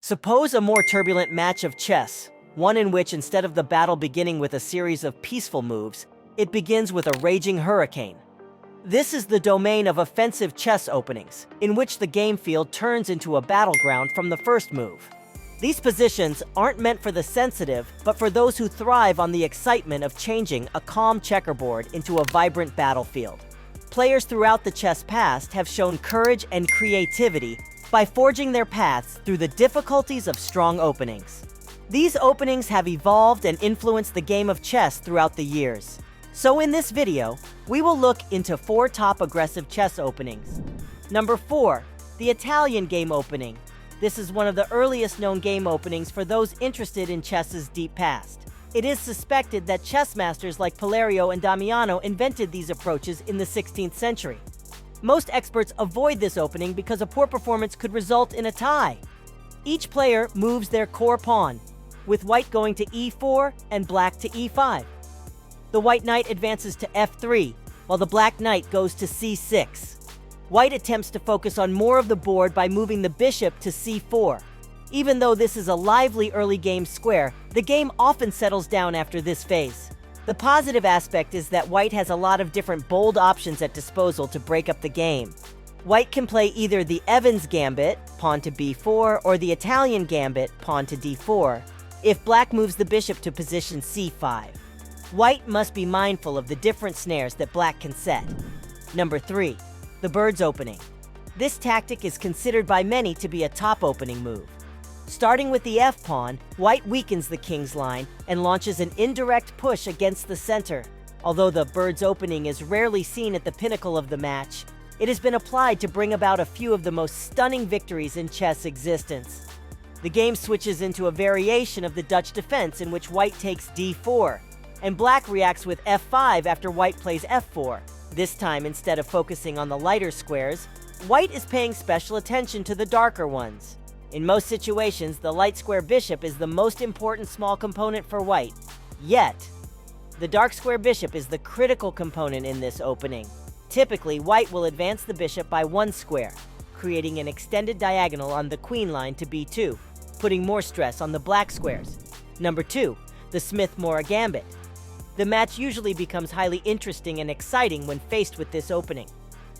Suppose a more turbulent match of chess, one in which instead of the battle beginning with a series of peaceful moves, it begins with a raging hurricane. This is the domain of offensive chess openings, in which the game field turns into a battleground from the first move. These positions aren't meant for the sensitive, but for those who thrive on the excitement of changing a calm checkerboard into a vibrant battlefield. Players throughout the chess past have shown courage and creativity by forging their paths through the difficulties of strong openings. These openings have evolved and influenced the game of chess throughout the years. So in this video, we will look into 4 top aggressive chess openings. Number 4, the Italian game opening. This is one of the earliest known game openings for those interested in chess's deep past. It is suspected that chess masters like Palladio and Damiano invented these approaches in the 16th century. Most experts avoid this opening because a poor performance could result in a tie. Each player moves their core pawn, with white going to e4 and black to e5. The white knight advances to f3, while the black knight goes to c6. White attempts to focus on more of the board by moving the bishop to c4. Even though this is a lively early game square, the game often settles down after this phase. The positive aspect is that white has a lot of different bold options at disposal to break up the game. White can play either the Evans Gambit, pawn to b4, or the Italian Gambit, pawn to d4, if black moves the bishop to position c5. White must be mindful of the different snares that black can set. Number 3. The bird's opening. This tactic is considered by many to be a top opening move. Starting with the f-pawn, white weakens the king's line and launches an indirect push against the center. Although the bird's opening is rarely seen at the pinnacle of the match, it has been applied to bring about a few of the most stunning victories in chess existence. The game switches into a variation of the Dutch defense in which white takes d4, and black reacts with f5 after white plays f4. This time, instead of focusing on the lighter squares, white is paying special attention to the darker ones. In most situations, the light square bishop is the most important small component for white. Yet, the dark square bishop is the critical component in this opening. Typically, white will advance the bishop by 1 square, creating an extended diagonal on the queen line to b2, putting more stress on the black squares. Number 2, the Smith-Morra Gambit. The match usually becomes highly interesting and exciting when faced with this opening.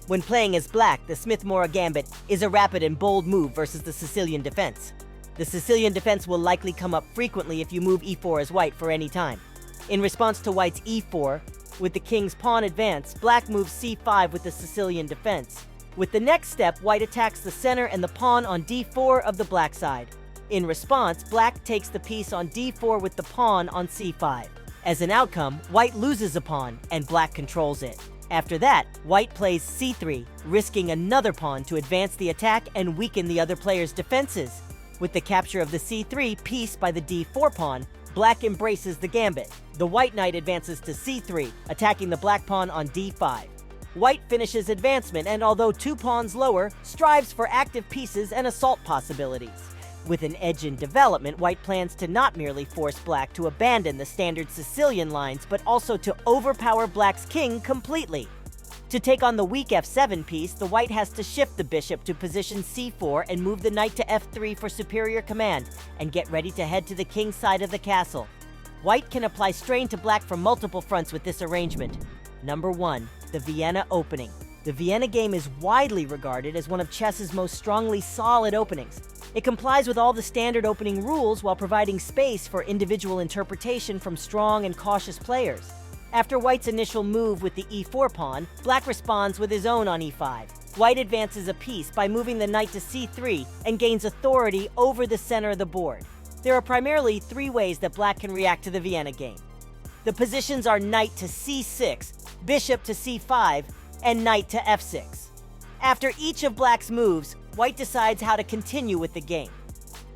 When playing as black, the Smith-Morra Gambit is a rapid and bold move versus the Sicilian defense. The Sicilian defense will likely come up frequently if you move e4 as white for any time. In response to white's e4, with the king's pawn advance, black moves c5 with the Sicilian defense. With the next step, white attacks the center and the pawn on d4 of the black side. In response, black takes the piece on d4 with the pawn on c5. As an outcome, white loses a pawn, and black controls it. After that, white plays c3, risking another pawn to advance the attack and weaken the other player's defenses. With the capture of the c3 piece by the d4 pawn, black embraces the gambit. The white knight advances to c3, attacking the black pawn on d5. White finishes advancement and, although 2 pawns lower, strives for active pieces and assault possibilities. With an edge in development, white plans to not merely force black to abandon the standard Sicilian lines, but also to overpower black's king completely. To take on the weak f7 piece, the white has to shift the bishop to position c4 and move the knight to f3 for superior command, and get ready to head to the king's side of the castle. White can apply strain to black from multiple fronts with this arrangement. Number 1, the Vienna Opening. The Vienna game is widely regarded as one of chess's most strongly solid openings. It complies with all the standard opening rules while providing space for individual interpretation from strong and cautious players. After white's initial move with the e4 pawn, black responds with his own on e5. White advances a piece by moving the knight to c3 and gains authority over the center of the board. There are primarily 3 ways that black can react to the Vienna game. The positions are knight to c6, bishop to c5, and knight to f6. After each of black's moves, white decides how to continue with the game.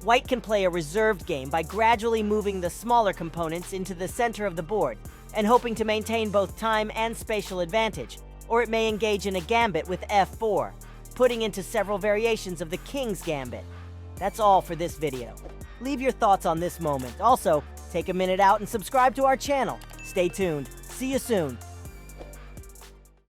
White can play a reserved game by gradually moving the smaller components into the center of the board and hoping to maintain both time and spatial advantage, or it may engage in a gambit with f4, putting into several variations of the king's gambit. That's all for this video. Leave your thoughts on this moment. Also, take a minute out and subscribe to our channel. Stay tuned. See you soon.